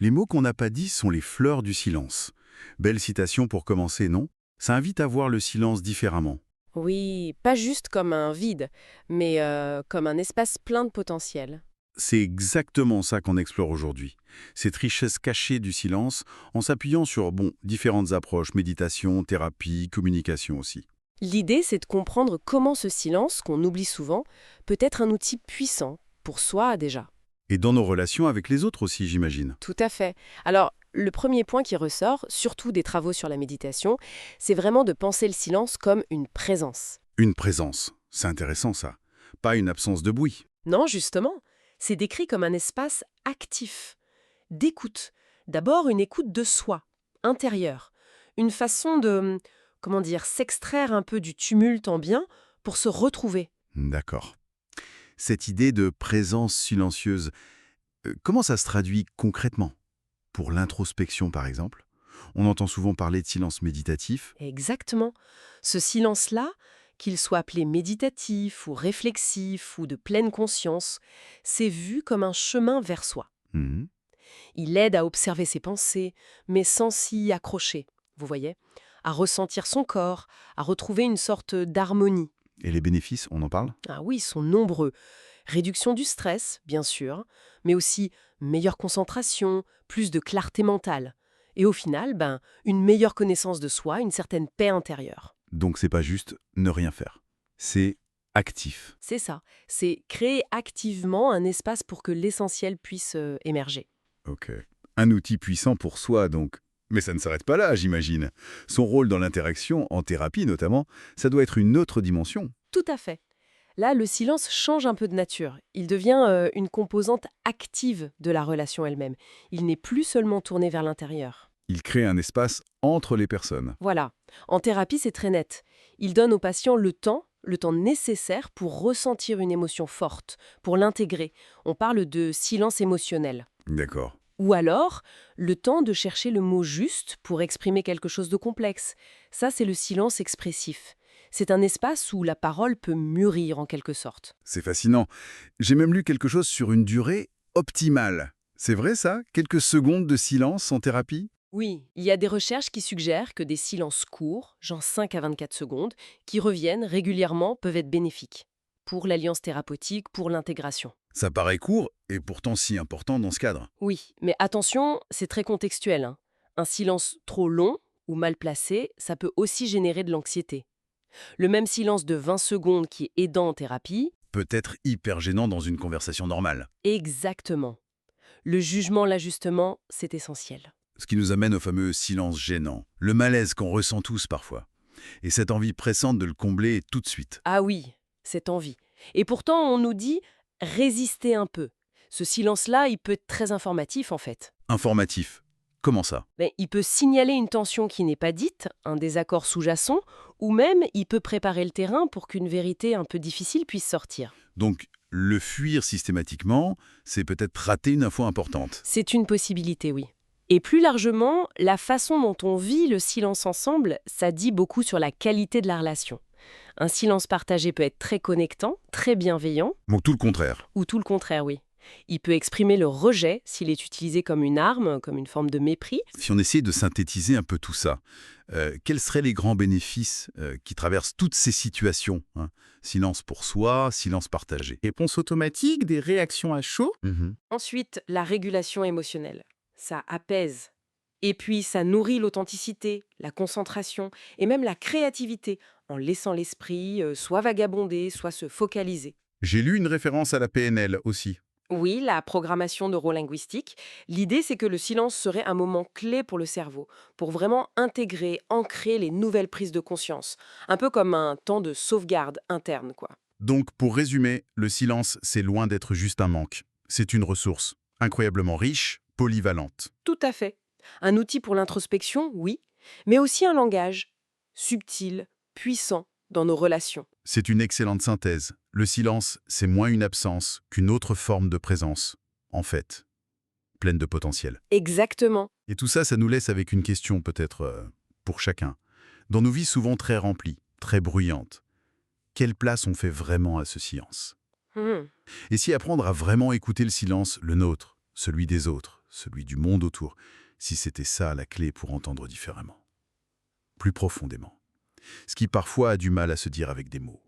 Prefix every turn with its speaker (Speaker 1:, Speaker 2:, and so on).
Speaker 1: Les mots qu'on n'a pas dit sont les fleurs du silence. Belle citation pour commencer, non? Ça invite à voir le silence différemment.
Speaker 2: Oui, pas juste comme un vide, mais comme un espace plein de potentiel.
Speaker 1: C'est exactement ça qu'on explore aujourd'hui. Cette richesse cachée du silence en s'appuyant sur, différentes approches, méditation, thérapie, communication aussi.
Speaker 2: L'idée, c'est de comprendre comment ce silence, qu'on oublie souvent, peut être un outil puissant, pour soi déjà.
Speaker 1: Et dans nos relations avec les autres aussi, j'imagine.
Speaker 2: Tout à fait. Alors, le premier point qui ressort, surtout des travaux sur la méditation, c'est vraiment de penser le silence comme une présence.
Speaker 1: Une présence, c'est intéressant ça. Pas une absence de bruit.
Speaker 2: Non, justement, c'est décrit comme un espace actif, d'écoute. D'abord, une écoute de soi, intérieure. Une façon de, comment dire, s'extraire un peu du tumulte ambiant pour se retrouver.
Speaker 1: D'accord. Cette idée de présence silencieuse, comment ça se traduit concrètement? Pour l'introspection, par exemple, on entend souvent parler de silence méditatif.
Speaker 2: Exactement. Ce silence-là, qu'il soit appelé méditatif ou réflexif ou de pleine conscience, c'est vu comme un chemin vers soi.
Speaker 1: Mhm.
Speaker 2: Il aide à observer ses pensées, mais sans s'y accrocher, vous voyez, à ressentir son corps, à retrouver une sorte d'harmonie.
Speaker 1: Et les bénéfices, on en parle?
Speaker 2: Ah oui, ils sont nombreux. Réduction du stress, bien sûr, mais aussi meilleure concentration, plus de clarté mentale. Et au final, une meilleure connaissance de soi, une certaine paix intérieure.
Speaker 1: Donc c'est pas juste ne rien faire. C'est actif.
Speaker 2: C'est ça, c'est créer activement un espace pour que l'essentiel puisse émerger.
Speaker 1: Ok. Un outil puissant pour soi, donc. Mais ça ne s'arrête pas là, j'imagine. Son rôle dans l'interaction, en thérapie notamment, ça doit être une autre dimension.
Speaker 2: Tout à fait. Là, le silence change un peu de nature. Il devient une composante active de la relation elle-même. Il n'est plus seulement tourné vers l'intérieur.
Speaker 1: Il crée un espace entre les personnes.
Speaker 2: Voilà. En thérapie, c'est très net. Il donne aux patients le temps nécessaire pour ressentir une émotion forte, pour l'intégrer. On parle de silence émotionnel.
Speaker 1: D'accord.
Speaker 2: Ou alors, le temps de chercher le mot juste pour exprimer quelque chose de complexe. Ça, c'est le silence expressif. C'est un espace où la parole peut mûrir en quelque sorte.
Speaker 1: C'est fascinant. J'ai même lu quelque chose sur une durée optimale. C'est vrai ça? Quelques secondes de silence en thérapie?
Speaker 2: Oui, il y a des recherches qui suggèrent que des silences courts, genre 5 à 24 secondes, qui reviennent régulièrement peuvent être bénéfiques pour l'alliance thérapeutique, pour l'intégration.
Speaker 1: Ça paraît court et pourtant si important dans ce cadre.
Speaker 2: Oui, mais attention, c'est très contextuel, hein. Un silence trop long ou mal placé, ça peut aussi générer de l'anxiété. Le même silence de 20 secondes qui est aidant en thérapie,
Speaker 1: Peut être hyper gênant dans une conversation normale.
Speaker 2: exactement. Le jugement, l'ajustement, c'est essentiel.
Speaker 1: Ce qui nous amène au fameux silence gênant, le malaise qu'on ressent tous parfois. Et cette envie pressante de le combler tout de suite.
Speaker 2: Ah oui, cette envie. Et pourtant, on nous dit résister un peu. Ce silence-là, il peut être très informatif en fait.
Speaker 1: Informatif. Comment ça?
Speaker 2: Mais il peut signaler une tension qui n'est pas dite, un désaccord sous-jacent, ou même il peut préparer le terrain pour qu'une vérité un peu difficile puisse sortir.
Speaker 1: Donc, le fuir systématiquement, c'est peut-être rater une info importante.
Speaker 2: C'est une possibilité, oui. Et plus largement, la façon dont on vit le silence ensemble, ça dit beaucoup sur la qualité de la relation. Un silence partagé peut être très connectant, très bienveillant,
Speaker 1: Donc tout le contraire.
Speaker 2: ou tout le contraire, oui. Il peut exprimer le rejet s'il est utilisé comme une arme, comme une forme de mépris.
Speaker 1: Si on essayait de synthétiser un peu tout ça, quels seraient les grands bénéfices qui traversent toutes ces situations, hein? Silence pour soi, silence partagé.
Speaker 3: Réponse automatique, des réactions à chaud.
Speaker 2: Ensuite, la régulation émotionnelle. Ça apaise. Et puis, ça nourrit l'authenticité, la concentration et même la créativité, en laissant l'esprit soit vagabonder, soit se focaliser.
Speaker 1: J'ai lu une référence à la PNL aussi.
Speaker 2: Oui, la programmation neurolinguistique. L'idée, c'est que le silence serait un moment clé pour le cerveau, pour vraiment intégrer, ancrer les nouvelles prises de conscience. Un peu comme un temps de sauvegarde interne, quoi.
Speaker 1: Donc, pour résumer, le silence, c'est loin d'être juste un manque. C'est une ressource, incroyablement riche, polyvalente.
Speaker 2: Tout à fait. Un outil pour l'introspection, oui, mais aussi un langage subtil, puissant dans nos relations.
Speaker 1: C'est une excellente synthèse. Le silence, c'est moins une absence qu'une autre forme de présence, en fait, pleine de potentiel.
Speaker 2: Exactement.
Speaker 1: Et tout ça, ça nous laisse avec une question peut-être pour chacun. Dans nos vies souvent très remplies, très bruyantes, quelle place on fait vraiment à ce silence?
Speaker 2: Hmm.
Speaker 1: Et si apprendre à vraiment écouter le silence, le nôtre, celui des autres, celui du monde autour, si c'était ça la clé pour entendre différemment, plus profondément. Ce qui parfois a du mal à se dire avec des mots.